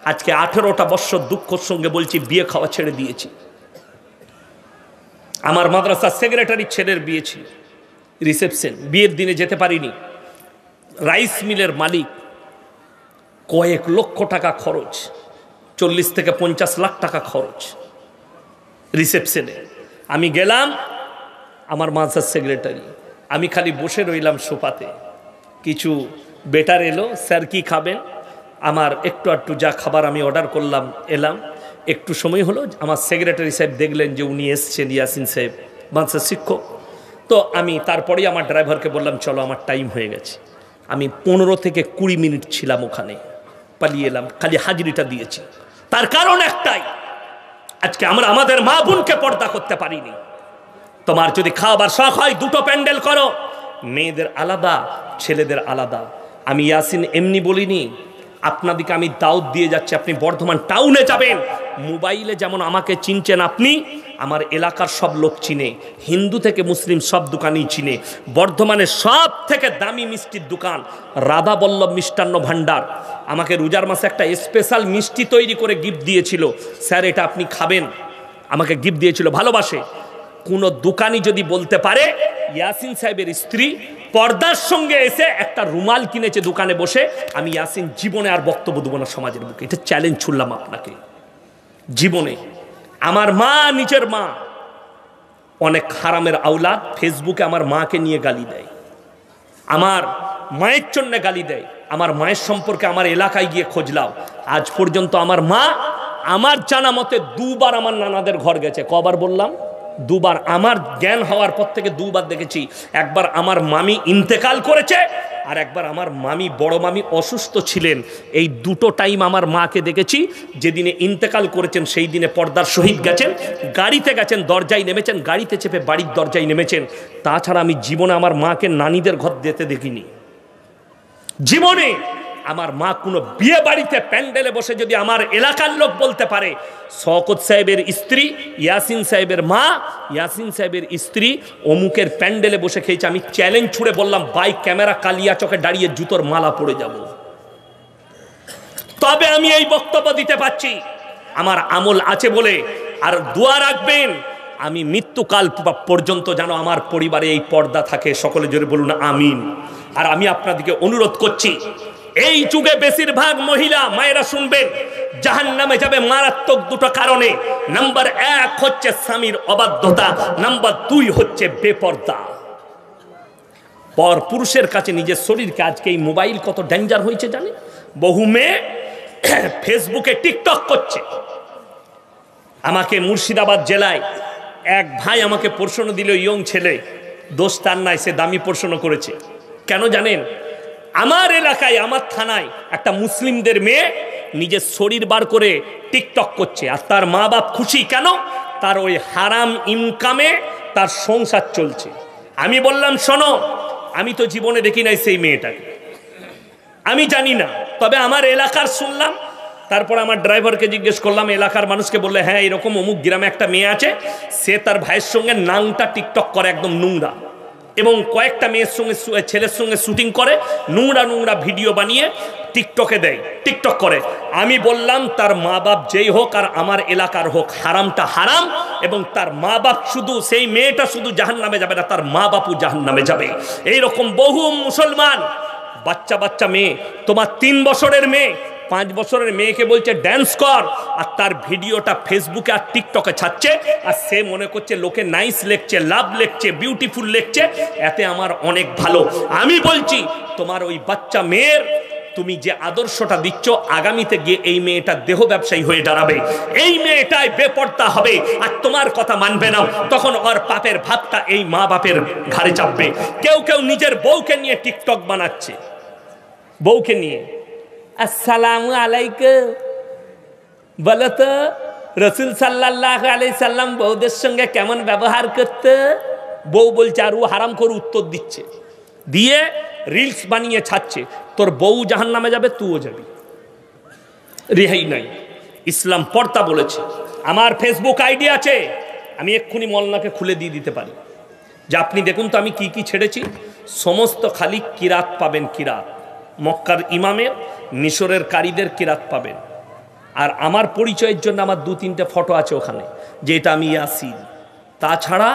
আজকে 18টা বছর দুঃখের সঙ্গে বলছি বিয়ে খাওয়া ছেড়ে দিয়েছি। আমার মাদ্রাসার সেক্রেটারি ছেলের বিয়ে ছিল, রিসেপশন, বিয়ের দিনে যেতে পারিনি। রাইস মিলের মালিক, কয়েক লক্ষ টাকা খরচ, 40 থেকে 50 লাখ টাকা খরচ রিসেপশনে। আমি গেলাম, আমার মাদ্রাসার সেক্রেটারি, আমি খালি বসে রইলাম সোফাতে। কিছু বেটার এলো, স্যার কি খাবেন? আমার একটু যা খাবার আমি অর্ডার করলাম, এলাম। একটু সময় হলো, আমার সেক্রেটারি সাহেব দেখলেন যে উনি এসছেন, ইয়াসিন সাহেব মাদ্রাসার শিক্ষক। তো আমি তারপরেই আমার ড্রাইভারকে বললাম, চলো আমার টাইম হয়ে গেছে। আমি 15 থেকে 20 মিনিট ছিলাম ওখানে, পালিয়ে এলাম, খালি হাজিরিটা দিয়েছি। তার কারণ একটাই, আজকে আমরা আমাদের মা বোনকে পর্দা করতে পারিনি। তোমার যদি খাবার শখ হয়, দুটো প্যান্ডেল করো, মেয়েদের আলাদা, ছেলেদের আলাদা। আমি ইয়াসিন এমনি বলিনি, আপনাদিকে আমি দাওয়াত দিয়ে যাচ্ছি। আপনি বর্ধমান টাউনে যাবেন, মোবাইলে যেমন আমাকে চিনছেন আপনি, আমার এলাকার সব লোক চিনে, হিন্দু থেকে মুসলিম সব দোকানই চিনে। বর্ধমানের সব থেকে দামি মিষ্টির দোকান রাধা বল্লভ মিষ্টান্ন ভাণ্ডার। আমাকে রোজার মাসে একটা স্পেশাল মিষ্টি তৈরি করে গিফট দিয়েছিল, স্যার এটা আপনি খাবেন, আমাকে গিফট দিয়েছিল, ভালোবাসে। কোনো দোকানি যদি বলতে পারে ইয়াসিন সাহেবের স্ত্রী পর্দার সঙ্গে এসে একটা রুমাল কিনেছে দোকানে বসে, আমি ইয়াসিন জীবনে আর বক্তব্য দেবো না সমাজের বুকে। এটা চ্যালেঞ্জ ছুড়লাম আপনাকে। জীবনে আমার মা, নিজের মা, অনেক হারামের আওলাদ ফেসবুকে আমার মাকে নিয়ে গালি দেয়, আমার মায়ের জন্য গালি দেয়। আমার মায়ের সম্পর্কে আমার এলাকায় গিয়ে খোঁজলাম, আজ পর্যন্ত আমার মা আমার জানা মতে 2 বার আমার নানাদের ঘর গেছে। কবার বললাম? 2 বার। আমার জ্ঞান হওয়ার পর থেকে 2 বার দেখেছি। একবার আমার মামি ইন্তেকাল করেছে, আর একবার আমার মামি, বড় মামি অসুস্থ ছিলেন। এই দুটো টাইম আমার মাকে দেখেছি। যেদিনে ইন্তেকাল করেছেন সেই দিনে পর্দার সহিত গেছেন, গাড়িতে গেছেন, দরজায় নেমেছেন, গাড়িতে চেপে বাড়ির দরজায় নেমেছেন। তাছাড়া আমি জীবনে আমার মাকে নানিদের ঘর যেতে দেখিনি। জীবনে আমার মা কোনো বিয়ে বাড়িতে প্যান্ডেলে বসে যদি আমার এলাকার লোক বলতে পারে শওকত সাহেবের স্ত্রী, ইয়াসিন সাহেবের মা, ইয়াসিন সাহেবের স্ত্রী অমুকের প্যান্ডেলে বসে খেয়েছে, আমি চ্যালেঞ্জ ছুড়ে বললাম, বাইক ক্যামেরা কালিয়া চোখে দাঁড়িয়ে জুতোর মালা পড়ে যাব। তবে আমি এই বক্তব্য দিতে পারছি, আমার আমল আছে বলে। আর দোয়া রাখবেন, আমি মৃত্যুকাল পর্যন্ত যেন আমার পরিবারে এই পর্দা থাকে। সকলে জোরে বলুন আমিন। আর আমি আপনাদেরকে অনুরোধ করছি, এই যুগে বেশিরভাগ মহিলা মায়েরা শুনবেন জাহান্নামে যাবে মারাত্মক দুটো কারণে। নাম্বার 1 হচ্ছে স্বামীর অবাধ্যতা, নাম্বার 2 হচ্ছে বেপর্দা। পর পুরুষের কাছে নিজের শরীরকে, আজকে এই মোবাইল কত ডেঞ্জার হয়েছে জানে। বহু মেয়ে ফেসবুকে টিকটক করছে। আমাকে মুর্শিদাবাদ জেলায় এক ভাই আমাকে প্রশ্ন দিল, ইয়ং ছেলে, দোষ তার নাই, সে দামি প্রশ্ন করেছে। কেন জানেন? আমার এলাকায়, আমার থানায় একটা মুসলিমদের মেয়ে নিজের শরীর বার করে টিকটক করছে, আর তার মা বাপ খুশি। কেন? তার ওই হারাম ইনকামে তার সংসার চলছে। আমি বললাম, শোনো, আমি তো জীবনে দেখি নাই সেই মেয়েটাকে, আমি জানি না, তবে আমার এলাকার শুনলাম। তারপর আমার ড্রাইভারকে জিজ্ঞেস করলাম, এলাকার মানুষকে, বললে হ্যাঁ এরকম অমুক গ্রামে একটা মেয়ে আছে, সে তার ভাইয়ের সঙ্গে নাংটা টিকটক করে, একদম নোংরা, এবং কয়েকটা মেয়ের সঙ্গে, ছেলের সঙ্গে শুটিং করে, নোংরা নোংরা ভিডিও বানিয়ে টিকটকে দেয়, টিকটক করে। আমি বললাম, তার মা বাপ যেই হোক আর আমার এলাকার হোক, হারামটা হারাম, এবং তার মা বাপ শুধু, সেই মেয়েটা শুধু জাহান্নামে যাবে না, তার মা বাপও জাহান্নামে যাবে। এইরকম বহু মুসলমান বাচ্চা বাচ্চা মেয়ে, তোমার 3 বছরের মেয়ে, 5 বছরের মেয়েকে বলছে ড্যান্স কর, আর তার ভিডিওটা ফেসবুকে আর টিকটকে ছাড়ছে, আর সে মনে করছে লোকে নাইস লেখছে, লাভ লেখছে, বিউটিফুল লেখছে, এতে আমার অনেক ভালো। আমি বলছি, তোমার ওই বাচ্চা মেয়ের তুমি যে আদর্শটা দিচ্ছ, আগামীতে গিয়ে এই মেয়েটা দেহ ব্যবসায়ী হয়ে দাঁড়াবে, এই মেয়েটাই বেপর্দা হবে, আর তোমার কথা মানবে না। তখন ওর পাপের ভাতটা এই মা বাপের ঘাড়ে চাপবে। কেউ কেউ নিজের বউকে নিয়ে টিকটক বানাচ্ছে, বউকে নিয়ে, আসসালামু আলাইকুম বলো তো, রসুল সাল্লাল্লাহু আলাইহি সাল্লাম বউদের সঙ্গে কেমন ব্যবহার করতে। বউ বলছে, আর ও হারাম করে উত্তর দিচ্ছে, দিয়ে রিলস বানিয়ে ছাড়ছে। তোর বউ জাহান্নামে যাবে, তুইও যাবি, রেহাই নাই। ইসলাম পর্দা বলেছে। আমার ফেসবুক আইডি আছে, আমি এক্ষুনি মলনাকে খুলে দিয়ে দিতে পারি, যে আপনি দেখুন তো আমি কি কি ছেড়েছি। সমস্ত খালি কিরাত পাবেন, কিরাত, মক্কার ইমামের, মিশরের কারীদের কিরাত পাবেন। আর আমার পরিচয়ের জন্য আমার 2-3টে ফটো আছে ওখানে, যে এটা আমি ইয়াসিন। তাছাড়া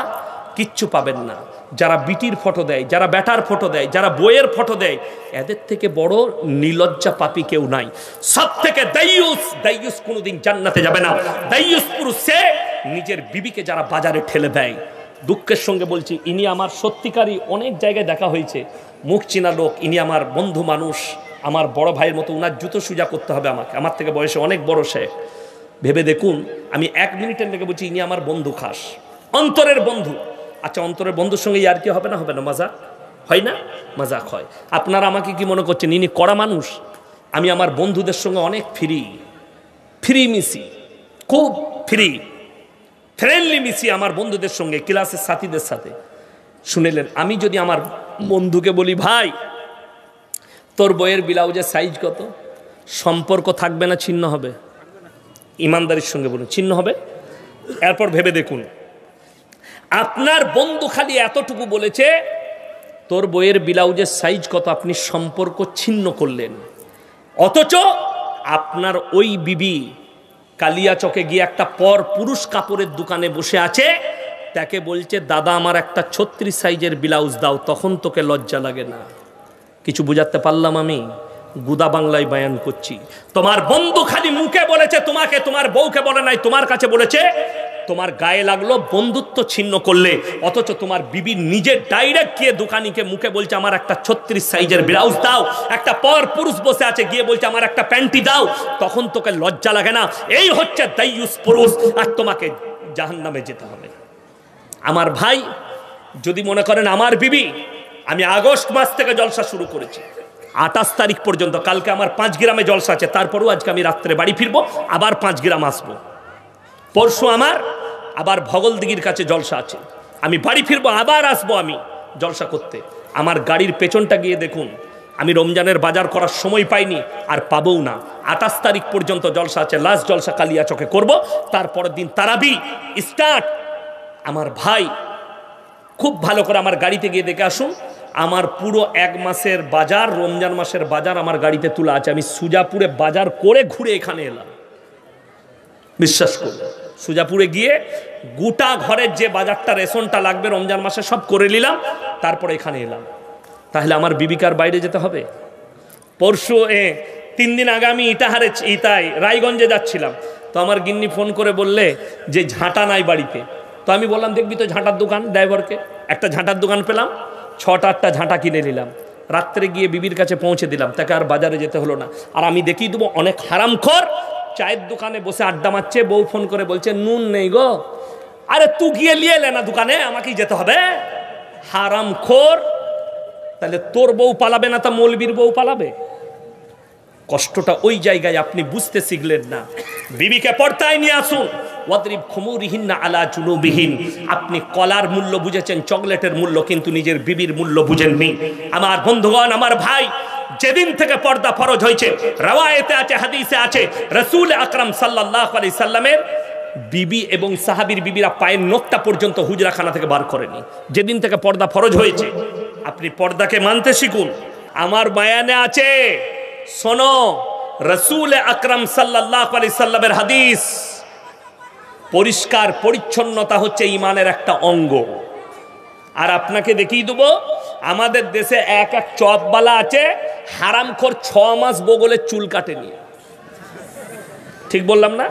কিচ্ছু পাবেন না। যারা বিটির ফটো দেয়, যারা ব্যাটার ফটো দেয়, যারা বইয়ের ফটো দেয়, এদের থেকে বড় নির্লজ্জা পাপী কেউ নাই। সব থেকে দাইয়ুস কোনোদিন জান্নাতে যাবে না। দাইয়ুস পুরুষ সে নিজের বিবিকে যারা বাজারে ঠেলে দেয়। দুঃখের সঙ্গে বলছি, ইনি আমার সত্যিকারই অনেক জায়গায় দেখা হয়েছে, মুখ চেনা লোক। ইনি আমার বন্ধু মানুষ, আমার বড় ভাইয়ের মতো। উনার জুতো সুজা করতে হবে আমাকে, আমার থেকে বয়সে অনেক বড় সে। ভেবে দেখুন, আমি 1 মিনিটের লেগে বলছি ইনি আমার বন্ধু, খাস অন্তরের বন্ধু। আচ্ছা, অন্তরের বন্ধুর সঙ্গে ইয়ার কি হবে না? হবে না? মজাক হয় না? মজাক হয়। আপনারা আমাকে কি মনে করছেন ইনি কড়া মানুষ? আমি আমার বন্ধুদের সঙ্গে অনেক ফ্রি মিশি, খুব ফ্রেন্ডলি মিশি আমার বন্ধুদের সঙ্গে, ক্লাসের সাথীদের সাথে। শুনেলেন, আমি যদি আমার বন্ধুকে বলি, ভাই তোর বইয়ের ব্লাউজের সাইজ কত, সম্পর্ক থাকবে না ছিন্ন হবে? ইমানদারির সঙ্গে বলুন, ছিন্ন হবে? এরপর ভেবে দেখুন, আপনার বন্ধু খালি এতটুকু বলেছে তোর বইয়ের ব্লাউজের সাইজ কত, আপনি সম্পর্ক ছিন্ন করলেন। অথচ আপনার ওই বিবি কালিয়াচকে গিয়ে একটা পর পুরুষ কাপড়ের দোকানে বসে আছে, তাকে বলছে দাদা আমার একটা 36 সাইজের ব্লাউজ দাও, তখন তোকে লজ্জা লাগে না? কিছু বুঝাতে পারলাম আমি? গুদা বাংলায় বয়ান করছি। তোমার বন্ধু খালি মুখে বলেছে তোমাকে, তোমার বউকে বলে নাই, তোমার কাছে বলেছে, তোমার গায়ে লাগলো, বন্ধুত্ব ছিন্ন করলে। অথচ তোমার বিবি নিজে ডাইরেক্ট গিয়ে দোকানিকে মুখে বলছে আমার একটা 36 সাইজের ব্লাউজ দাও। একটা পর পুরুষ বসে আছে, গিয়ে বলছে আমার একটা প্যান্টি দাও, তখন তোকে লজ্জা লাগে না? এই হচ্ছে দাইয়ুস পুরুষ, আর তোমাকে জাহান্নামে যেতে হবে। আমার ভাই, যদি মনে করেন আমার বিবি, আমি আগস্ট মাস থেকে জলসা শুরু করেছি 28 তারিখ পর্যন্ত, কালকে আমার 5 গ্রামে জলসা আছে, তারপরেও আজকে আমি রাত্রে বাড়ি ফিরবো, আবার 5 গ্রাম আসবো। পরশু আমার আবার ভগলদিঘির কাছে জলসা আছে, আমি বাড়ি ফিরবো, আবার আসবো আমি জলসা করতে। আমার গাড়ির পেছনটা গিয়ে দেখুন, আমি রমজানের বাজার করার সময় পাইনি, আর পাবও না। 28 তারিখ পর্যন্ত জলসা আছে, লাস্ট জলসা কালিয়াচকে করব, তারপরের দিন তারাবি স্টার্ট। আমার ভাই, খুব ভালো করে আমার গাড়িতে গিয়ে দেখে আসুন, আমার পুরো 1 মাসের বাজার, রমজান মাসের বাজার আমার গাড়িতে তোলা আছে। আমি সুজাপুরে বাজার করে ঘুরে এখানে এলাম, বিশ্বাস করুন। সুজাপুরে গিয়ে গোটা ঘরের যে বাজারটা, রেশনটা লাগবে রমজান মাসে সব করে নিলাম, তারপরে এখানে এলাম। তাহলে আমার বিবিকার বাইরে যেতে হবে? পরশু 3 দিন আগে আমি ইটাই রায়গঞ্জে যাচ্ছিলাম, তো আমার গিন্নি ফোন করে বললে যে ঝাঁটা নাই বাড়িতে। তো আমি বললাম দেখবি তো ঝাঁটার দোকান, ড্রাইভারকে একটা ঝাঁটার দোকান পেলাম, 6-8টা ঝাঁটা কিনে নিলাম, রাত্রে গিয়ে বিবির কাছে পৌঁছে দিলাম, তাকে আর বাজারে যেতে হলো না। আর আমি দেখিয়ে দেবো অনেক হারামখোর চায়ের দোকানে বসে আড্ডা মারছে, বউ ফোন করে বলছে নুন নেই গো। আরে তুই গিয়ে নিয়ে এলে না দোকানে, আমাকেই যেতে হবে? হারামখোর। তাহলে তোর বউ পালাবে না, তা মৌলবীর বউ পালাবে? কষ্টটা ওই জায়গায় আপনি বুঝতে শিখলেন না। বিবিকে পর্দায় নিয়ে আসুন। ওয়াদরিব খুমুরিহিন্না আলা জুনুবিহিন। আপনি কলার মূল্য বুঝেছেন, চকলেটের মূল্য, কিন্তু নিজের বিবির মূল্য বুঝেননি। আমার বন্ধুগণ, আমার ভাই, যেদিন থেকে পর্দা ফরজ হয়েছে, রওয়ায়েতে আছে, হাদিসে আছে, রাসূল আকরাম সাল্লাল্লাহু আলাইহি সাল্লামের বিবি এবং সাহাবীর বিবিরা পায়ের নখটা পর্যন্ত হুজরাখানা থেকে বার করেনি। যেদিন থেকে পর্দা ফরজ হয়েছে, আপনি পর্দাকে মানতে শিখুন। আমার বয়ানে আছে, শোনো, রাসূল আকরাম সাল্লাল্লাহু আলাইহি সাল্লামের হাদিস, পরিষ্কার পরিচ্ছন্নতা হচ্ছে ঈমানের একটা অঙ্গ। আর আপনাকে দেখিয়ে দেবো, আমাদের দেশে এক চপবালা আছে, হারামখোর 6 মাস বগলের চুল কাটেনি। ঠিক বললাম না?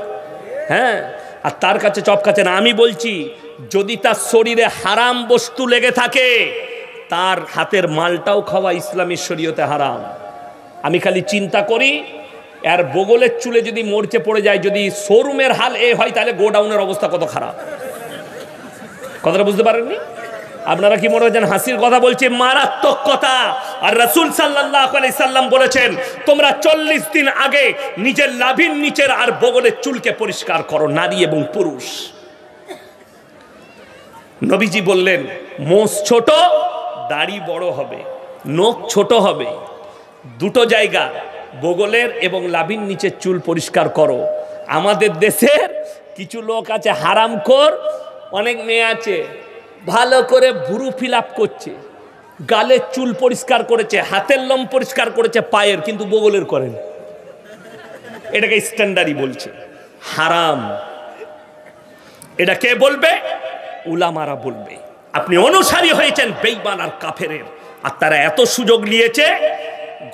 হ্যাঁ, আর তার কাছে চপ কাটে না। আমি বলছি, যদি তার শরীরে হারাম বস্তু লেগে থাকে, তার হাতের মালটাও খাওয়া ইসলামী শরীয়তে হারাম। আমি খালি চিন্তা করি, আর বগলের চুলে যদি মরচে পড়ে যায়, যদি শোরুমের হাল হয়, তাহলে গোডাউনের অবস্থা কত খারাপ। কথাটা বুঝতে পারেননি? আপনারা কি মনে হচ্ছেন হাসির কথা বলছে? মারাত্মক কথা। আর রাসূল সাল্লাল্লাহু আলাইহি সাল্লাম বলেছেন, তোমরা 40 দিন আগে নিজের লাভির নিচের আর বগলের চুলকে পরিষ্কার করো, নারী এবং পুরুষ। নবীজি বললেন, মোষ ছোট, দাড়ি বড় হবে, নখ ছোট হবে, দুটো জায়গা বগলের এবং লাভির নিচের চুল পরিষ্কার করো। আমাদের দেশের কিছু লোক আছে হারামখোর, অনেক মেয়ে আছে, ভালো করে ভুরু ফিল আপ করছে, গালের চুল পরিষ্কার করেছে, হাতের লোম পরিষ্কার করেছে, পায়ের, কিন্তু বগলের করেন। এটাকে স্ট্যান্ডার্ডই বলছে, হারাম। এটা কে বলবে? উলামারা বলবে। আপনি অনুসারী হয়েছেন বেঈমান আর কাফেরের, আর তারা এত সুযোগ নিয়েছে,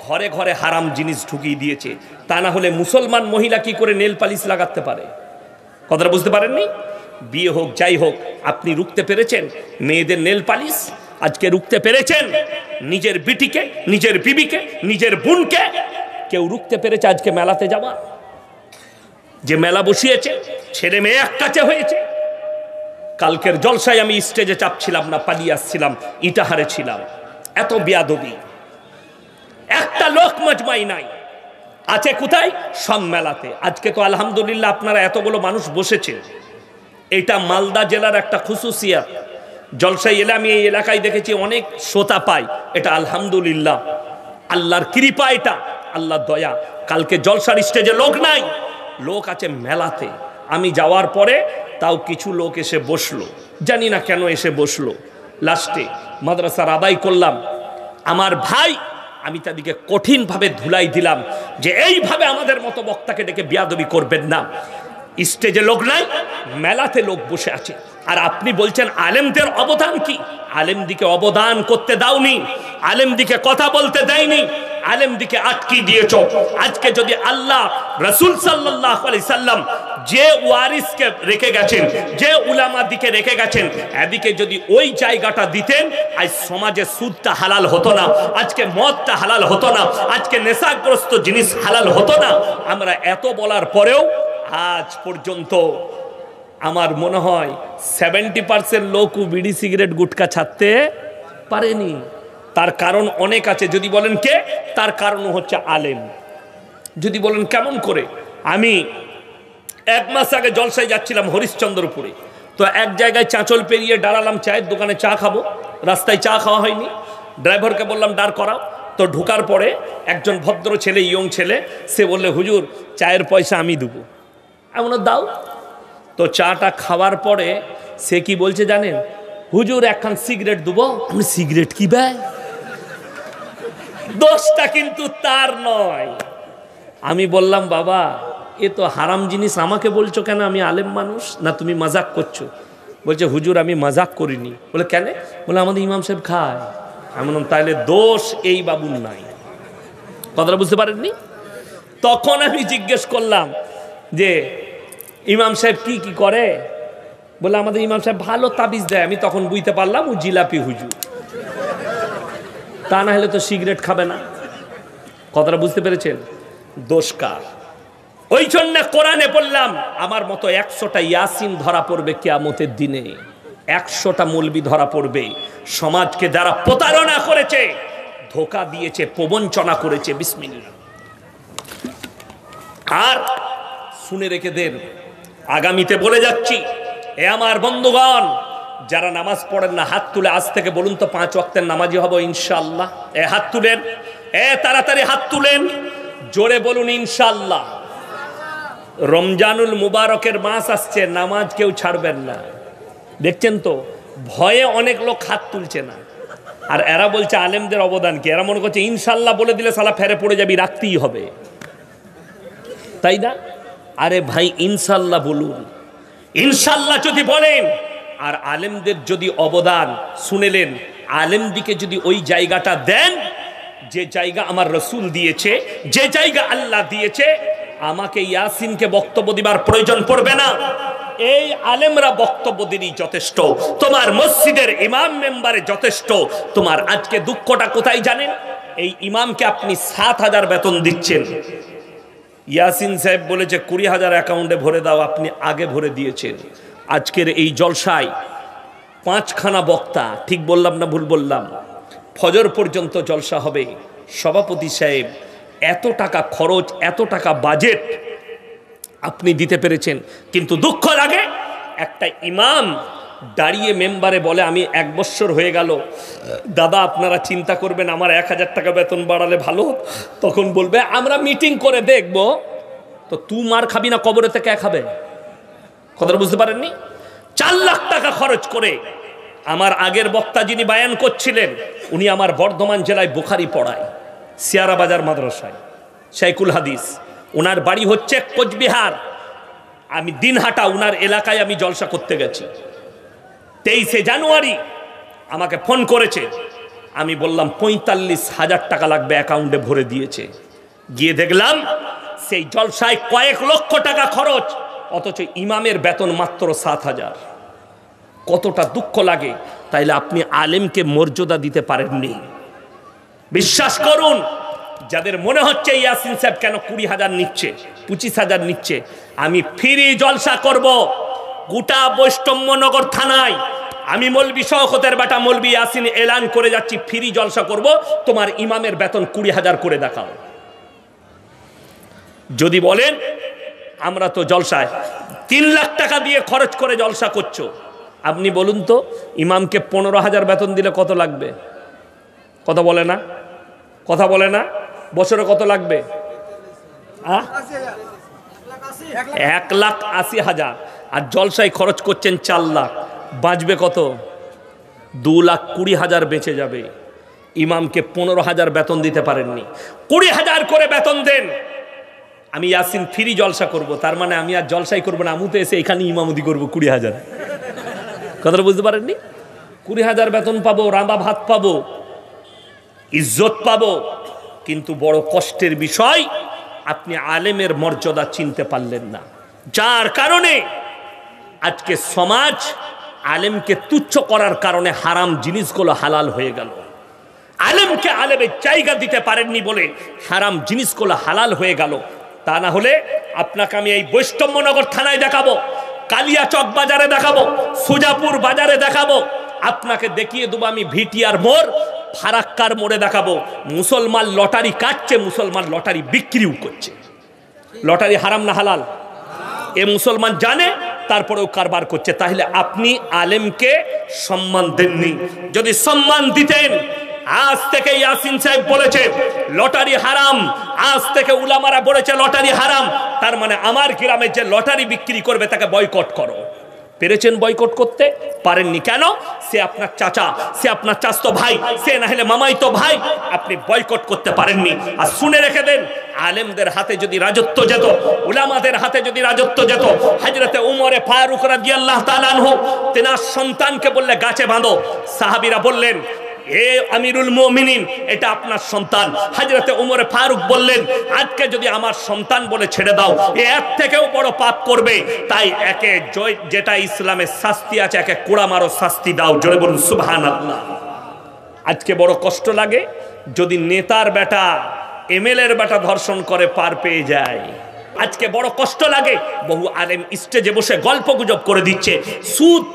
ঘরে ঘরে হারাম জিনিস ঢুকিয়ে দিয়েছে। তা না হলে মুসলমান মহিলা কি করে নেল পালিশ লাগাতে পারে? কথাটা বুঝতে পারেননি? বিয়ে হোক যাই হোক, আপনি রুখতে পেরেছেন মেয়েদের নেল পালিশ? আজকে রুখতে পেরেছেন নিজের বিটিকে, নিজের বিবিকে, নিজের বোনকে? কেউ রুখতে পেরেছে আজকে মেলাতে যাওয়া? যে মেলা বসিয়েছে, ছেলে মেয়ে এক কাছে হয়েছে। কালকের জলসায় আমি স্টেজে চাপছিলাম না, পালিয়ে আসছিলাম, ইটাহারে ছিলাম। এত বেয়াদবি, একটা লোক মজমাই নাই। আছে কোথায়? সব মেলাতে। আজকে তো আলহামদুলিল্লাহ আপনারা এতগুলো মানুষ বসেছেন, এটা মালদা জেলার একটা খুশুসিয়াত। জলসায় এলে আমি এই এলাকায় দেখেছি অনেক শ্রোতা পাই, এটা আলহামদুলিল্লাহ, আল্লাহর কৃপা, এটা আল্লাহর দয়া। কালকে জলসার স্টেজে লোক নাই, লোক আছে মেলাতে। আমি যাওয়ার পরে তাও কিছু লোক এসে বসলো, জানি না কেন এসে বসলো। লাস্টে মাদ্রাসার আদায় করলাম, আমার ভাই, আমি তাদেরকে কঠিনভাবে ধুলাই দিলাম যে এইভাবে আমাদের মতো বক্তাকে ডেকে বিয়াদবি করবেন না। স্টেজে লোক নাই, মেলাতে লোক বসে আছে, আর আপনি বলছেন আলেমদের অবদান কি? আলেমদিকে অবদান করতে দাওনি, আলেমদিকে কথা বলতে দেয়নি, আলেমদিকে আটকি দিয়েছ। আজকে যদি আল্লাহ রাসূল সাল্লাল্লাহু আলাইহি সাল্লাম যে ওয়ারিসকে রেখে গেছেন, যে উলামা দিকে রেখে গেছেন, এদিকে যদি ওই জায়গাটা দিতেন, আজ সমাজে সুদটা হালাল হতো না, আজকে মদটা হালাল হতো না, আজকে নেশাগ্রস্ত জিনিস হালাল হতো না। আমরা এত বলার পরেও আজ পর্যন্ত আমার মনে হয় 70% লোকও বিড়ি সিগারেট গুটকা ছাড়তে পারেনি। তার কারণ অনেক আছে। যদি বলেন কে, তার কারণ হচ্ছে আলেম। যদি বলেন কেমন করে, আমি 1 মাস আগে জলসায় যাচ্ছিলাম হরিশ্চন্দ্রপুরে, তো এক জায়গায় চাঁচল পেরিয়ে দাঁড়ালাম, চায়ের দোকানে চা খাবো, রাস্তায় চা খাওয়া হয়নি, ড্রাইভারকে বললাম দাঁড় করাও। তো ঢোকার পরে একজন ভদ্র ছেলে, ইয়ং ছেলে, সে বললে হুজুর চায়ের পয়সা আমি দেবো। এমন দাও। তো চাটা খাওয়ার পরে সে কি বলছে জানেন? হুজুর একখান সিগারেট দেবো। আমি সিগারেট কি ব্যয়? দোষটা কিন্তু তার নয়। আমি বললাম বাবা, এ তো হারাম জিনিস, আমাকে বলছো কেন? আমি আলেম মানুষ না, তুমি মজাক করছো? বলছে হুজুর আমি মজাক করিনি। বলে কেন? বলে আমাদের ইমাম সাহেব খায়। আমি বললাম তাহলে দোষ এই বাবুর নাই। কথাটা বুঝতে পারেননি? তখন আমি জিজ্ঞেস করলাম যে ইমাম সাহেব কি কি করে? বলে আমাদের ইমাম সাহেব ভালো তাবিজ দেয়। আমি তখন বুঝতে পারলাম ও জিলাপি হুজুর, তা না হলে তো সিগারেট খাবে না। কথাটা বুঝতে পেরেছেন? দোষ কার? ওই জন্য কোরআনে বললাম আমার মতো 100টা ইয়াসিন ধরা পড়বে কিয়ামতের দিনে, 100টা মৌলবি ধরা পড়বে। সমাজকে যারা প্রতারণা করেছে, ধোঁকা দিয়েছে, প্রবঞ্চনা করেছে, বিসমিল্লাহ। আর শুনে রেখে দেন, আগামীতে বলে যাচ্ছি, এ আমার বন্ধুগণ, যারা নামাজ পড়েন না হাত তুলে আজ থেকে বলুন তো 5 ওয়াক্তের নামাজি হব ইনশাআল্লাহ। এ হাত তুলেন, এ তাড়াতাড়ি হাত তুলেন, জোরে বলুন ইনশাআল্লাহ। রমজানুল মুবারকের মাস আসছে, নামাজ কেউ ছাড়বেন না। দেখছেন তো ভয়ে অনেক লোক হাত তুলছে না। আর এরা বলছে আলেমদের অবদান কি? এরা মনে করছে ইনশাআল্লাহ বলে দিলে সালা ফেরে পড়ে যাবি, রাখতেই হবে, তাই না? আরে ভাই ইনশাআল্লাহ বলুন। ইনশাআল্লাহ যদি বলেন, আর আলেমদের যদি অবদান শুনেলেন, আলেমদিকে যদি ওই জায়গাটা দেন, যে জায়গা আমার রসুল দিয়েছে, যে জায়গা আল্লাহ দিয়েছে, আমাকে ইয়াসিনকে বক্তব্য দিবার প্রয়োজন পড়বে না। এই আলেমরা বক্তব্য দিনই যথেষ্ট, তোমার মসজিদের ইমাম মেম্বারে যথেষ্ট। তোমার আজকে দুঃখটা কোথায় জানেন? এই ইমামকে আপনি 7,000 বেতন দিচ্ছেন, ইয়াসিন সাহেব বলেছে 20,000 অ্যাকাউন্টে ভরে দাও, আপনি আগে ভরে দিয়েছেন। আজকের এই জলসায় 5খানা বক্তা, ঠিক বললাম না ভুল বললাম? ফজর পর্যন্ত জলসা হবে। সভাপতি সাহেব এত টাকা খরচ, এত টাকা বাজেট আপনি দিতে পেরেছেন, কিন্তু দুঃখ লাগে একটা ইমাম দাঁড়িয়ে মেম্বারে বলে আমি 1 বছর হয়ে গেল, দাদা আপনারা চিন্তা করবেন আমার 1,000 টাকা বেতন বাড়ালে ভালো। তখন বলবে আমরা মিটিং করে দেখব। তো তুই মার খাবি না, কবরে থেকে খাবে? কথাটা বুঝতে পারেননি? 4 লাখ টাকা খরচ করে। আমার আগের বক্তা যিনি বায়ান করছিলেন, উনি আমার বর্ধমান জেলায় বুখারি পড়ায়, সিয়ারা বাজার মাদ্রাসায়, শাইখুল হাদিস। ওনার বাড়ি হচ্ছে কোচবিহার, আমি দিনহাটা, ওনার এলাকায় আমি জলসা করতে গেছি। 23শে জানুয়ারি আমাকে ফোন করেছে, আমি বললাম 45,000 টাকা লাগবে, অ্যাকাউন্টে ভরে দিয়েছে। গিয়ে দেখলাম সেই জলসায় কয়েক লক্ষ টাকা খরচ, অথচ ইমামের বেতন মাত্র 7,000। কতটা দুঃখ লাগে। তাইলে আপনি আলেমকে মর্যাদা দিতে পারেননি। বিশ্বাস করুন, যাদের মনে হচ্ছে ইয়াসিন সাহেব কেন 20,000 নিচ্ছে, 25,000 নিচ্ছে, আমি ফ্রি জলসা করব গোটা বৈষ্ণবনগর থানায়। আমি মৌলবি শওকতের বেটা মৌলবি ইয়াসিন এলান করে যাচ্ছি, ফ্রি জলসা করব, তোমার ইমামের বেতন 20,000 করে দেখাও। যদি বলেন আমরা তো জলসায় 3 লাখ টাকা দিয়ে খরচ করে জলসা করছো, আপনি বলুন তো ইমামকে 15,000 বেতন দিলে কত লাগবে? কথা বলে না, কথা বলে না, বছরে কত লাগবে? 1,80,000। আর জলসায় খরচ করছেন 4 লাখ, বাঁচবে কত? 2,20,000 বেঁচে যাবে। ইমামকে 15,000 বেতন দিতে পারেননি, 20,000 করে বেতন দেন। আমি ইয়াসিন ফ্রি জলসা করব, তার মানে আমি আর জলসাই করবো না, আমি তো এসে এখানে ইমামতি করবো 20,000। কথাটা বুঝতে পারেননি? 20,000 বেতন পাবো, রাঁধা ভাত পাবো, ইজ্জত পাবো, কিন্তু বড় কষ্টের বিষয় আপনি আলেমের মর্যাদা চিনতে পারলেন না, যার কারণে আজকে সমাজ আলেমকে তুচ্ছ করার কারণে হারাম জিনিসগুলো হালাল হয়ে গেল। আলেমকে আলেমের জায়গা দিতে পারেননি বলে হারাম জিনিসগুলো হালাল হয়ে গেল। তা না হলে আপনাকে আমি এই বৈষ্ণবনগর থানায় দেখাবো, কালিয়াচক বাজারে দেখাবো, সুজাপুর বাজারে দেখাবো, আপনাকে দেখিয়ে দেবো আমি ভিটিআর মোড়, ফারাক্কার মোড়ে দেখাবো। মুসলমান লটারি কাটছে, মুসলমান লটারি বিক্রিও করছে। লটারি হারাম না হালাল? এ মুসলমান জানে, তারপরেও কারবার করছে। তাহলে আপনি আলেমকে সম্মান দেননি। যদি সম্মান দিতেন, আজ থেকে ইয়াসিন সাহেব বলেছে লটারি হারাম, আজ থেকে উলামারা বলেছে লটারি হারাম, তার মানে আমার গ্রামে যে লটারি বিক্রি করবে তাকে বয়কট করো। পেরেছেন বয়কট করতে? পারেননি। কেন? সে আপনার চাচা, সে আপনার চাচতো ভাই, সে না হলে মামাইতো ভাই, আপনি বয়কট করতে পারেননি। আর শুনে রেখে দেন, আলেমদের হাতে যদি রাজত্ব যেত, উলামাদের হাতে যদি রাজত্ব যেত, হযরতে উমরে ফারুক রাদিয়াল্লাহু তাআলা আনহু তেনার সন্তানকে বললে গাছে বাঁধো, সাহাবীরা বললেন এ আমিরুল মুমিনিন, এটা আপনার সন্তান। হযরতে উমর ফারুক বললেন আজকে যদি আমার সন্তান বলে ছেড়ে দাও, এর থেকেও বড় পাপ করবে, তাই একে যেটা ইসলামের শাস্তি আছে একে কোড়া মারো শাস্তি দাও। জোরে বলুন সুবহানাল্লাহ। আজকে বড় কষ্ট লাগে যদি নেতার বেটা এমএলএর বেটা ধর্ষণ করে পার পেয়ে যায়। আজকে বড় কষ্ট লাগে বহু আলেম স্টেজে বসে গল্প গুজব করে দিচ্ছে, সুদ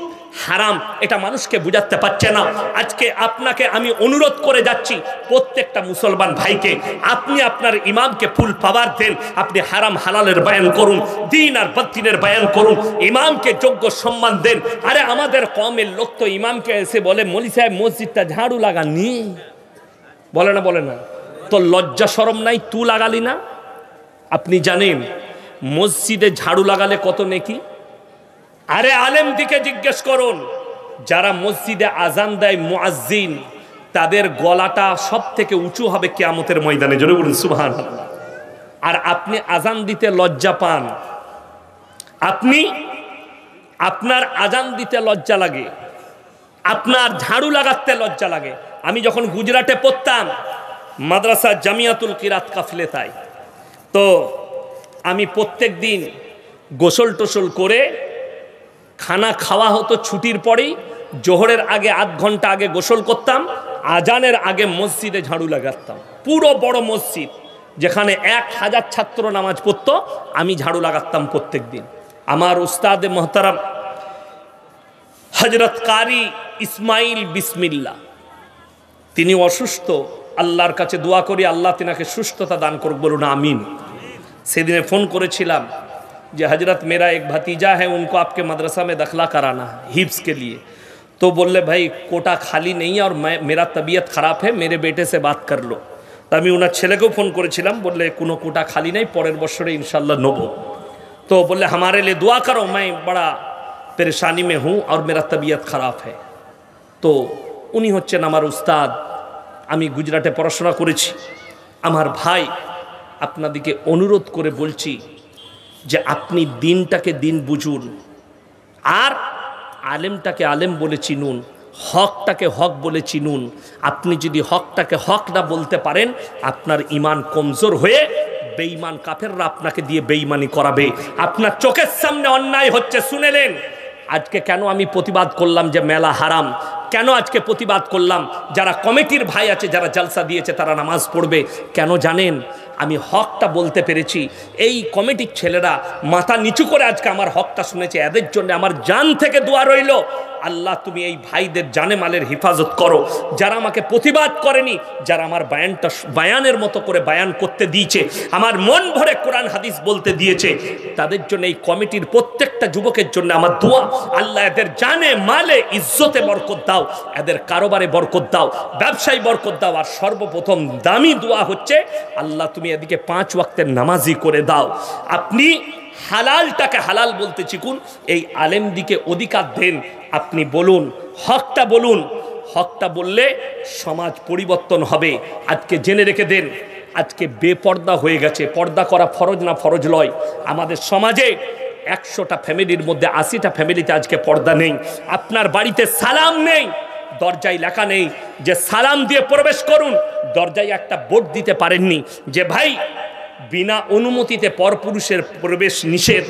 হারাম, এটা মানুষকে বুঝাতে পারছে না। আজকে আপনাকে আমি অনুরোধ করে যাচ্ছি, প্রত্যেকটা মুসলমান ভাইকে, আপনি আপনার ইমামকে ফুল পাওয়ার দেন, আপনি হারাম হালালের বয়ান করুন, দিন আর বাতিলের বয়ান করুন, ইমামকে যোগ্য সম্মান দেন। আরে আমাদের কওমের লোক তো ইমামকে এসে বলে মৌলভী সাহেব মসজিদটা ঝাড়ু লাগাননি, বলে না? বলে না? তো লজ্জা শরম নাই? তুই লাগালি না? আপনি জানেন মসজিদে ঝাড়ু লাগালে কত নেকি? আরে আলেম দিকে জিজ্ঞেস করুন, যারা মসজিদে আজান দেয় মুয়াজ্জিন, তাদের গলাটা সব থেকে উঁচু হবে কিয়ামতের ময়দানে। জোরে বলুন সুবহানাল্লাহ। আর আপনি আজান দিতে লজ্জা পান, আপনি আপনার আজান দিতে লজ্জা লাগে, আপনার ঝাড়ু লাগাতে লজ্জা লাগে। আমি যখন গুজরাটে পড়তাম মাদ্রাসা জামিয়াতুল কিরাত কাফলেতায়, তো আমি প্রত্যেক দিন গোসল টোসল করে খানা খাওয়া হতো ছুটির পরেই, জোহরের আগে আধ ঘন্টা আগে গোসল করতাম, আজানের আগে মসজিদে ঝাড়ু লাগাতাম। পুরো বড় মসজিদ যেখানে 1000 ছাত্র নামাজ পড়তো, আমি ঝাড়ু লাগাতাম প্রত্যেক দিন। আমার উস্তাদে মোহতারাম হযরত কারি ইসমাইল বিসমিল্লাহ, তিনি অসুস্থ, আল্লাহর কাছে দোয়া করি আল্লাহ তিনাকে সুস্থতা দান করুক, বলুন আমিন। সেদিনে ফোন করেছিলাম যে हजरत मेरा एक भतीजा है, उनको आपके मदरसा में दाखिला कराना है हिफ्स के लिए। तो बोले भाई कोटा खाली नहीं है और मेरा तबीयत ख़राब है, मेरे बेटे से बात कर लो। तो আমি ওনার ছেলেকেও ফোন করেছিলাম, বললে কোনো কোটা খালি নেই, পরের বছরে ইনশাল্লাহ নেব। तो बोले हमारे लिए दुआ करो, मैं बड़ा परेशानी में हूँ और मेरा तबीयत ख़राब है। তো উনি হচ্ছেন আমার উস্তাদ, আমি গুজরাটে পড়াশোনা করেছি, আমার ভাই। আপনাদেরকে অনুরোধ করে বলছি যে আপনি দিনটাকে দিন বুঝুন, আর আলেমটাকে আলেম বলে চিনুন, হকটাকে হক বলে চিনুন। আপনি যদি হকটাকে হক না বলতে পারেন, আপনার ইমান কমজোর হয়ে বেঈমান কাফেররা আপনাকে দিয়ে বেঈমানি করাবে। আপনার চোখের সামনে অন্যায় হচ্ছে, শুনেলেন। আজকে কেন আমি প্রতিবাদ করলাম যে মেলা হারাম, কেন আজকে প্রতিবাদ করলাম? যারা কমিটির ভাই আছে, যারা জলসা দিয়েছে, তারা নামাজ পড়বে। কেন জানেন? আমি হকটা বলতে পেরেছি। এই কমিটির ছেলেরা মাথা নিচু করে আজকে আমার হকটা শুনেছে। এদের জন্য আমার জান থেকে দোয়া রইল, আল্লাহ তুমি এই ভাইদের জানে মালের হেফাজত করো। যারা আমাকে প্রতিবাদ করেনি, যারা আমার বায়ানের মতো করে বায়ান করতে দিয়েছে, আমার মন ভরে কোরআন হাদিস বলতে দিয়েছে, তাদের জন্য এই কমিটির প্রত্যেকটা যুবকের জন্য আমার দোয়া, আল্লাহ এদের জানে মালে ইজ্জতে বরকত দাও, এদের কারোবারে বরকত দাও, ব্যবসায় বরকত দাও। আর সর্বপ্রথম দামি দোয়া হচ্ছে, আল্লাহ তুমি এদিকে 5 ওয়াক্তের নামাজি করে দাও। আপনি হালালটাকে হালাল বলতে শিখুন, এই আলেম দিকে অধিকার দেন। আপনি বলুন, হকটা বলুন। হকটা বললে সমাজ পরিবর্তন হবে। আজকে জেনে রেখে দেন, আজকে বেপর্দা হয়ে গেছে। পর্দা করা ফরজ না ফরজ লয়? আমাদের সমাজে 100টা ফ্যামিলির মধ্যে 80টা ফ্যামিলিতে আজকে পর্দা নেই। আপনার বাড়িতে সালাম নেই, দরজায় লেখা নেই যে সালাম দিয়ে প্রবেশ করুন। দরজায় একটা বোর্ড দিতে পারেননি যে ভাই বিনা অনুমতিতে পরপুরুষের প্রবেশ নিষেধ।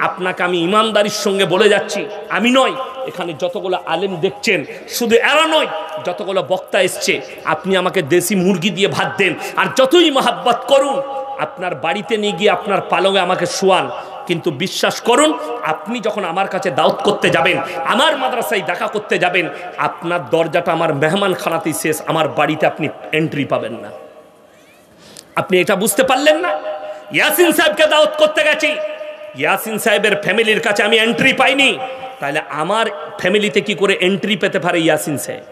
আপনাকে আমি ইমানদারির সঙ্গে বলে যাচ্ছি, আমি নয়, এখানে যতগুলো আলেম দেখছেন, শুধু এরা নয়, যতগুলো বক্তা এসছে, আপনি আমাকে দেশি মুরগি দিয়ে ভাত দেন, আর যতই মহাব্বত করুন, আপনার বাড়িতে নিয়ে গিয়ে আপনার পালঙে আমাকে শোয়ান, কিন্তু বিশ্বাস করুন, আপনি যখন আমার কাছে দাওয়াত করতে যাবেন, আমার মাদ্রাসায় দেখা করতে যাবেন, আপনার দরজাটা আমার মেহমানখানাতেই শেষ, আমার বাড়িতে আপনি এন্ট্রি পাবেন না। আপনি এটা বুঝতে পারলেন না? ইয়াসিন সাহেবকে দাওয়াত করতে গেছি, ইয়াসিন সাহেবের ফ্যামিলির কাছে আমি এন্ট্রি পাইনি, তাহলে আমার ফ্যামিলিতে কি করে এন্ট্রি পেতে পারে ইয়াসিন সাহেব?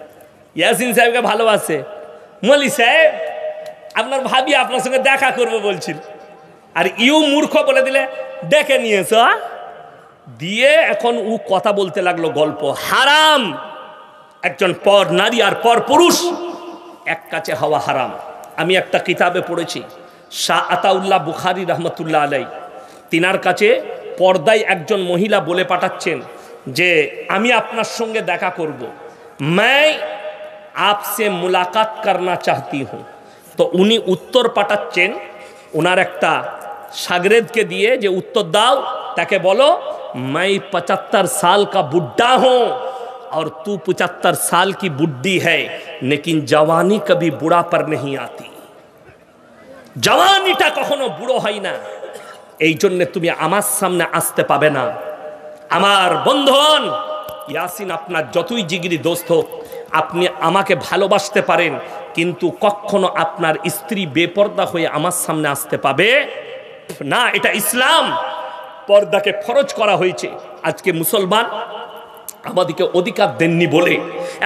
ইয়াসিন সাহেবকে ভালোবাসে। মলি সাহেব, আপনার ভাবি আপনার সঙ্গে দেখা করবো বলছিল, আর ইউ মূর্খ বলে দিলে ডেকে নিয়েছ দিয়ে, এখন ও কথা বলতে লাগলো গল্প। হারাম, একজন পর নারী আর পর পুরুষ এক কাছে হওয়া হারাম। আমি একটা কিতাবে পড়েছি, শাহ আতাউল্লাহ বুখারী রহমতুল্লাহ আলাই, তিনার কাছে পর্দায় একজন মহিলা বলে পাঠাচ্ছেন যে আমি আপনার সঙ্গে দেখা করব, मैं आपसे मुलाकात करना चाहती हूँ। তো উনি উত্তর পাঠাচ্ছেন ওনার একটা শাগরেদকে দিয়ে যে উত্তর দাও, তাকে বলো मैं 75 साल का बुढ़ा हूँ और तू 75 साल की बुढ़ी है, लेकिन जवानी कभी बुढ़ा पर नहीं आती। জওয়ানিটা কখনো বুড়ো হয় না, এই জন্য তুমি আমার সামনে আসতে পাবে না। আমার বন্ধুগণ, ইয়াসিন আপনার যতই জিগরি দোস্ত হোক, আপনি আমাকে ভালোবাসতে পারেন, কিন্তু কখনো আপনার স্ত্রী বেপর্দা হয়ে আমার সামনে আসতে পাবে না। এটা ইসলাম, পর্দাকে ফরজ করা হয়েছে। আজকে মুসলমান আমাদেরকে অধিকার দেননি বলে,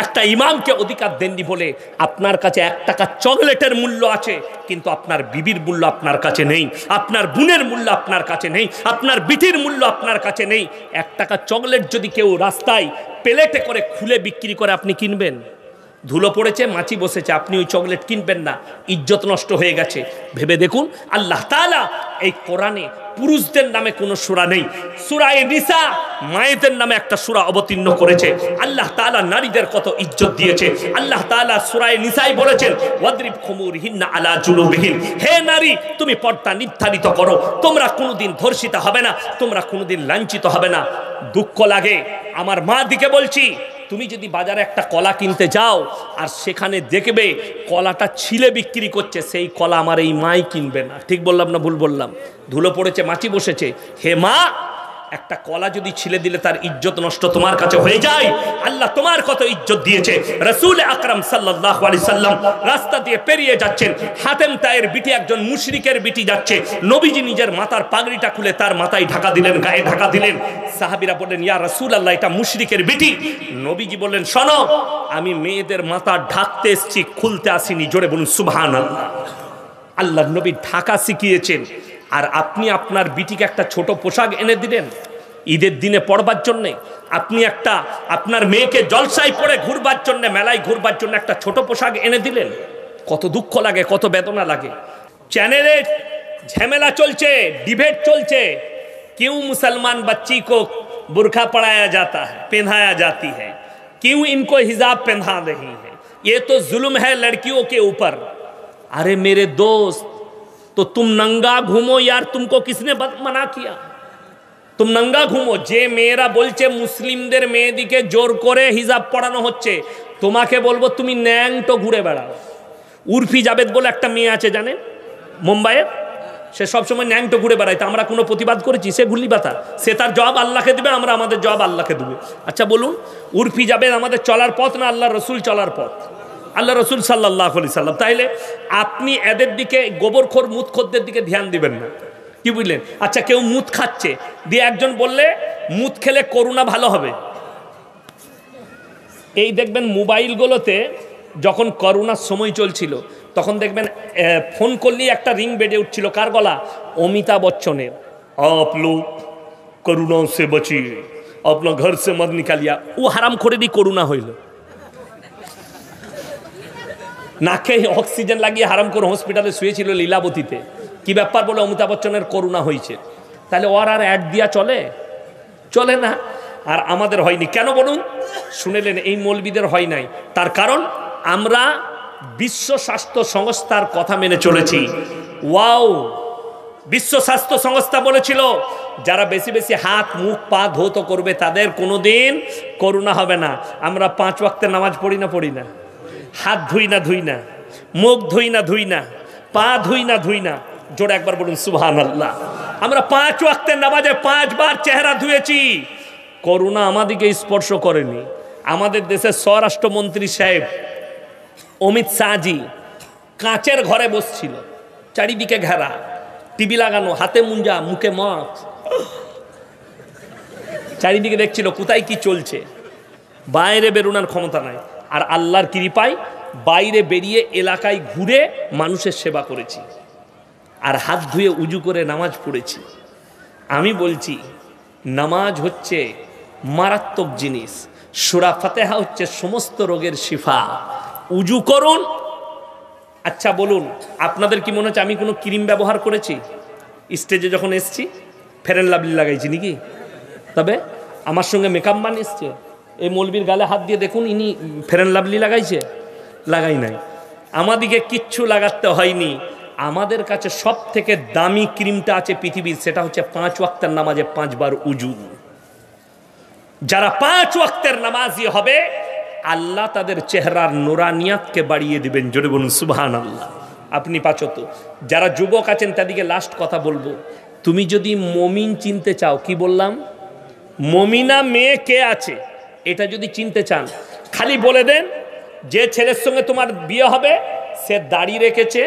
একটা ইমামকে অধিকার দেননি বলে, আপনার কাছে 1 টাকা চকলেটের মূল্য আছে, কিন্তু আপনার বিবির মূল্য আপনার কাছে নেই, আপনার বোনের মূল্য আপনার কাছে নেই, আপনার বিটির মূল্য আপনার কাছে নেই। 1 টাকা চকলেট যদি কেউ রাস্তায় প্লেটে করে খুলে বিক্রি করে, আপনি কিনবেন? ধুলো পড়েছে, মাছি বসেছে, আপনি ওই চকলেট কিনবেন না, ইজ্জত নষ্ট হয়ে গেছে। ভেবে দেখুন, আল্লাহ তাআলা এই কোরআনে পুরুষদের নামে কোনো সূরা নেই, সূরা নিসা মায়েদের নামে একটা সূরা অবতীর্ণ করেছে। আল্লাহ তাআলা নারীদের কত ইজ্জত দিয়েছে। আল্লাহ তাআলা সূরা নিসায় বলেছেন, ওয়াদরিব খুমুরহিন্না আলা জুনুবিহিন, হে নারী তুমি পর্দা নির্ধারিত করো, তোমরা কোনোদিন ধর্ষিতা হবে না, তোমরা কোনোদিন লাঞ্ছিত হবে না। দুঃখ লাগে, আমার মা দিকে বলছি, তুমি যদি বাজারে একটা কলা কিনতে যাও আর সেখানে দেখবে কলাটা ছিলে বিক্রি করছে, সেই কলা আমার এই মাই কিনবে না। ঠিক বললাম না ভুল বললাম? ধুলো পড়েছে, মাছি বসেছে, হে মা, একটা কলা যদি ছিলে দিলে তার ইজ্জত নষ্ট তোমার কাছে হয়ে যায়, আল্লাহ তোমার কত ইজ্জত দিয়েছে। রাসূল আকরাম সাল্লাল্লাহু আলাইহি সাল্লাম রাস্তা দিয়ে পেরিয়ে যাচ্ছেন, হাতেম তায়ের বিটি একজন মুশরিকের বিটি যাচ্ছে, নবীজি নিজের মাথার পাগড়িটা খুলে তার মাথায় ঢাকা দিলেন, গায়ে ঢাকা দিলেন। সাহাবীরা বললেন, ইয়া রাসূলুল্লাহ, এটা মুশরিকের বিটি। নবীজি বললেন, শোনো, আমি মেয়েদের মাথা ঢাকতে এসেছি, খুলতে আসিনি। জোরে বলুন সুবহানাল্লাহ। আল্লাহর নবী ঢাকা শিখিয়েছেন, আর আপনি আপনার বিটিকে একটা ছোট পোশাক এনে দিলেন ঈদের দিনে পড়বার জন্যে। আপনি একটা আপনার মেয়েকে জলসায় পড়ে ঘুরবার জন্য, মেলায় ঘুরবার জন্য একটা ছোট পোশাক এনে দিলেন। কত দুঃখ লাগে, কত বেদনা লাগে। চ্যানেলে झमेला चलছে, डिबेट चलছে, क्यों मुसलमान बच्ची को बुर्खा पढ़ाया जाता है, पहनाया जाती है, क्यों इनको हिजाब पहना रही है, ये तो जुल्म है लड़कियों के ऊपर। अरे मेरे दोस्त, तो तुम नंगा घूमो यार, तुमको किसने मना किया? तुम नंगा घूमो। जे मेয়েরা বলছে মুসলিমদের মেয়েদিকে জোর করে হিজাব পরানো হচ্ছে, তোমাকে বলবো তুমি ন্যাংটো ঘুরে বেড়াও। উর্ফি জাবেদ বলে একটা মেয়ে আছে জানেন, মুম্বাইয়ের, সে সবসময় ন্যাংটো ঘুরে বেড়ায়। তা আমরা কোনো প্রতিবাদ করেছি? সে গুল্লি পাতা, সে তার জবাব আল্লাহকে দেবে, আমরা আমাদের জবাব আল্লাহকে দেবে। আচ্ছা বলুন, উর্ফি জাবেদ আমাদের চলার পথ না আল্লাহ রসুল চলার পথ? আল্লাহ রসুল সাল্লাল্লাহু আলাইহি সাল্লাম। তাইলে আপনি এদের দিকে, গোবরখোর মুতখোরদের দিকে ধ্যান দিবেন না, কি বুঝলেন? আচ্ছা কেউ মুত খাচ্ছে, দিয়ে একজন বললে মুত খেলে করোনা ভালো হবে। এই দেখবেন মোবাইলগুলোতে যখন করোনার সময় চলছিল, তখন দেখবেন ফোন করলেই একটা রিং বেজে উঠছিল, কার গলা? অমিতাভ বচ্চনের। आप लोग कोरोना से बचिए, अपना घर से मत निकालिए। ও হারাম করে দি করোনা হইল, নাকে অক্সিজেন লাগিয়ে হারাম করে হসপিটালে শুয়েছিল লীলাবতীতে। কি ব্যাপার বলে অমিতাভ বচ্চনের করোনা হয়েছে, তাহলে ওর আর অ্যাড দিয়া চলে? চলে না। আর আমাদের হয়নি কেন বলুন? শুনেলেন, এই মৌলবীদের হয় নাই, তার কারণ আমরা বিশ্ব স্বাস্থ্য সংস্থার কথা মেনে চলেছি। ওয়াও, বিশ্ব স্বাস্থ্য সংস্থা বলেছিল যারা বেশি বেশি হাত মুখ পা ধৌত করবে তাদের কোনোদিন করোনা হবে না। আমরা 5 ওয়াক্তের নামাজ পড়ি না? হাত ধুই না, মুখ ধুই না, পা ধুই না। জোরে একবার বলুন সুবহানাল্লাহ। আমরা 5 ওয়াক্তের নামাজে 5 বার চেহারা ধুয়েছি, করোনা আমাদেরকে স্পর্শ করেনি। আমাদের দেশের স্বরাষ্ট্রমন্ত্রী সাহেব অমিত শাহজি কাঁচের ঘরে বসছিল, চারিদিকে ঘেরা, টিভি লাগানো, হাতে মুঞ্জা, মুখে মাস্ক, চারিদিকে দেখছিল কোথায় কি চলছে। বাইরে বেরোনোর ক্ষমতা নাই। আর আল্লাহর কৃপায় বাইরে বেরিয়ে এলাকায় ঘুরে মানুষের সেবা করেছি, আর হাত ধুয়ে উজু করে নামাজ পড়েছি। আমি বলছি, নামাজ হচ্ছে মারাত্মক জিনিস, সূরা ফাতিহা হচ্ছে সমস্ত রোগের শিফা। উজু করুন। আচ্ছা বলুন, আপনাদের কি মনে হচ্ছে আমি কোনো ক্রিম ব্যবহার করেছি? স্টেজে যখন এসছি ফেয়ার অ্যান্ড লাভলি লাগাইছি নাকি? তবে আমার সঙ্গে মেকআপ ম্যান এসছে, এই মৌলবীর গালে হাত দিয়ে দেখুন, ইনি ফেয়ার অ্যান্ড লাভলি লাগাইছে? লাগাই নাই। আমাদিকে কিচ্ছু লাগাতে হয়নি। আমাদের কাছে সব থেকে দামি ক্রিমটা আছে পৃথিবীর, সেটা হচ্ছে 5 ওয়াক্তের নামাজে 5 বার উজু। যারা 5 ওয়াক্তের নামাজি হবে, আল্লাহ তাদের চেহারার নুরানিয়াতকে বাড়িয়ে দিবেন। জোরে বলুন সুবহানাল্লাহ। আপনি 5 ওয়াক্ত, যারা যুবক আছেন তাদেরকে লাস্ট কথা বলবো, তুমি যদি মমিন চিনতে চাও, কি বললাম, মমিনা মেয়ে কে আছে এটা যদি চিনতে চান, খালি বলে দেন যে ছেলের সঙ্গে তোমার বিয়ে হবে সে দাড়ি রেখেছে,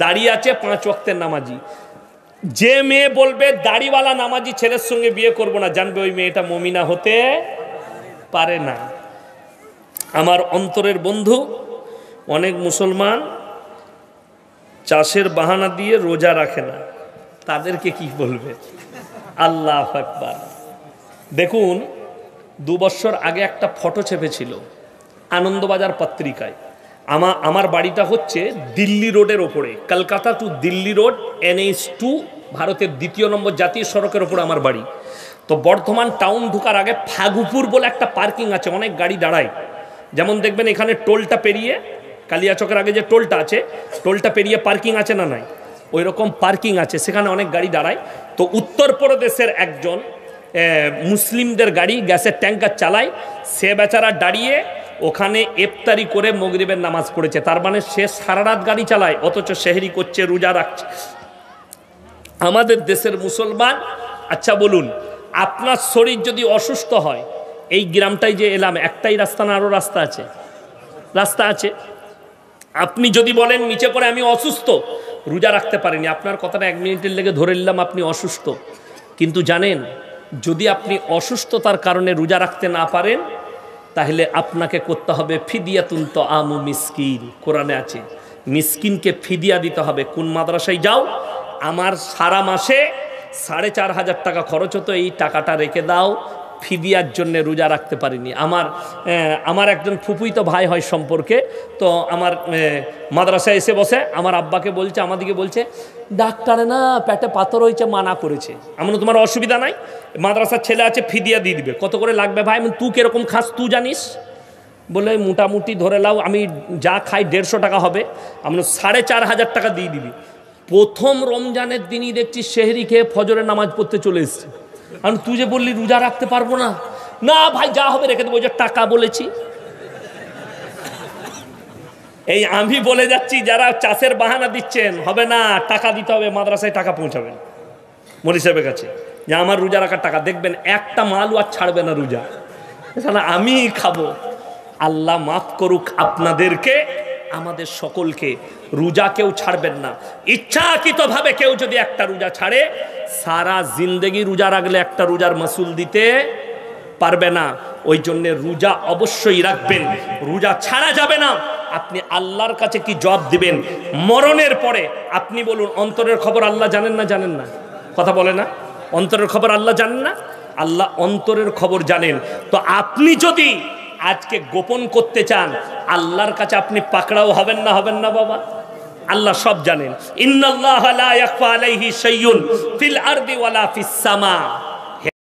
দাড়ি আছে, 5 ওয়াক্তের নামাজি। যে মেয়ে বলবে দাড়িওয়ালা নামাজি ছেলের সঙ্গে বিয়ে করব না, জানবে ওই মেয়েটা মমিনা হতে পারে না। আমার অন্তরের বন্ধু, অনেক মুসলমান চাষের বাহানা দিয়ে রোজা রাখে না, তাদেরকে কি বলবে? আল্লাহু আকবার। দেখুন, 2 বছর আগে একটা ফটো ছেপেছিল আনন্দবাজার পত্রিকায়। আমার বাড়িটা হচ্ছে দিল্লি রোডের ওপরে, Kolkata two Delhi road, NH2, ভারতের 2 নম্বর জাতীয় সড়কের ওপর আমার বাড়ি। তো বর্ধমান টাউন ঢোকার আগে ফাগুপুর বলে একটা পার্কিং আছে, অনেক গাড়ি দাঁড়ায়। যেমন দেখবেন এখানে টোলটা পেরিয়ে, কালিয়াচকের আগে যে টোলটা আছে, টোলটা পেরিয়ে পার্কিং আছে না নাই, ওই রকম পার্কিং আছে, সেখানে অনেক গাড়ি দাঁড়ায়। তো উত্তরপ্রদেশের একজন মুসলিমদের গাড়ি গ্যাসের ট্যাঙ্কার চালায়, সে বেচারা দাঁড়িয়ে ওখানে ইফতারি করে মাগরিবের নামাজ পড়েছে। তার মানে সে সারা রাত গাড়ি চালায়, অথচ সেহরি করছে, রোজা রাখছে। আমাদের দেশের মুসলমান, আচ্ছা বলুন, আপনার শরীর যদি অসুস্থ হয়, এই গ্রামটাই যে এলাম, একটাই রাস্তা না আরও রাস্তা আছে? রাস্তা আছে। আপনি যদি বলেন নিচে করে আমি অসুস্থ, রোজা রাখতে পারিনি, আপনার কথাটা 1 মিনিটের লেগে ধরে নিলাম আপনি অসুস্থ। কিন্তু জানেন, যদি আপনি অসুস্থতার কারণে রোজা রাখতে না পারেন, তাহলে আপনাকে করতে হবে ফিদিয়াতুন তাআমু মিসকিন। কোরআনে আছে, মিসকিনকে ফিদিয়া দিতে হবে। কোন মাদ্রাসায় যাও, আমার সারা মাসে 4,500 টাকা খরচ হতো, এই টাকাটা রেখে দাও, ফিদিয়ার জন্য রোজা রাখতে পারিনি। আমার একজন ফুফুইতো ভাই হয় সম্পর্কে, তো আমার মাদ্রাসায় এসে বসে, আমার আব্বাকে বলছে, আমাদিকে বলছে, ডাক্তারে না পেটে পাথর হয়েছে, মানা করেছে। আমার তোমার অসুবিধা নাই, মাদ্রাসার ছেলে আছে, ফিদিয়া দিয়ে দিবে। কত করে লাগবে ভাই? তুই কিরকম খাস তুই জানিস? বলে মোটামুটি ধরে লাও আমি যা খাই 150 টাকা হবে। আমি 4,500 টাকা দিয়ে দিবি। প্রথম রমজানের দিনই দেখছি সেহরি খেয়ে ফজরের নামাজ পড়তে চলে এসছে। আমি তুই যে বললি রোজা রাখতে পারবো না, না ভাই যা হবে রেখে দেবো, যে টাকা বলেছি। এই আমি বলে যাচ্ছি, যারা চাষের বাহানা দিচ্ছেন, হবে না, টাকা দিতে হবে, মাদ্রাসায় টাকা পৌঁছাবেন মৌলভী সাহেবের কাছে, যে আমার রোজা রাখার টাকা। দেখবেন একটা মালও আর ছাড়বে না রোজা, আমি খাবো। আল্লাহ মাফ করুক আপনাদেরকে, আমাদের সকলকে। রোজা কেউ ছাড়বেন না। ইচ্ছাকৃতভাবে কেউ যদি একটা রোজা ছাড়ে, সারা জিন্দেগি রোজা রাখলে একটা রোজার মাসুল দিতে পারবে না। ওই জন্য রোজা অবশ্যই রাখবেন, রোজা ছাড়া যাবে না। আপনি আল্লাহর কাছে কি জবাব দিবেন মরণের পরে? আপনি বলুন, অন্তরের খবর আল্লাহ জানেন না? জানেন না? কথা বলে না, অন্তরের খবর আল্লাহ জানেন না? আল্লাহ অন্তরের খবর জানেন। তো আপনি যদি আজকে গোপন করতে চান, আল্লাহর কাছে আপনি পাকড়াও হবেন না, হবেন না বাবা? আল্লাহ সব জানেন। ইন্নাল্লাহা লা ইয়াখফা আলাইহি শাইউন ফিল আরদি ওয়ালা ফিস সামা।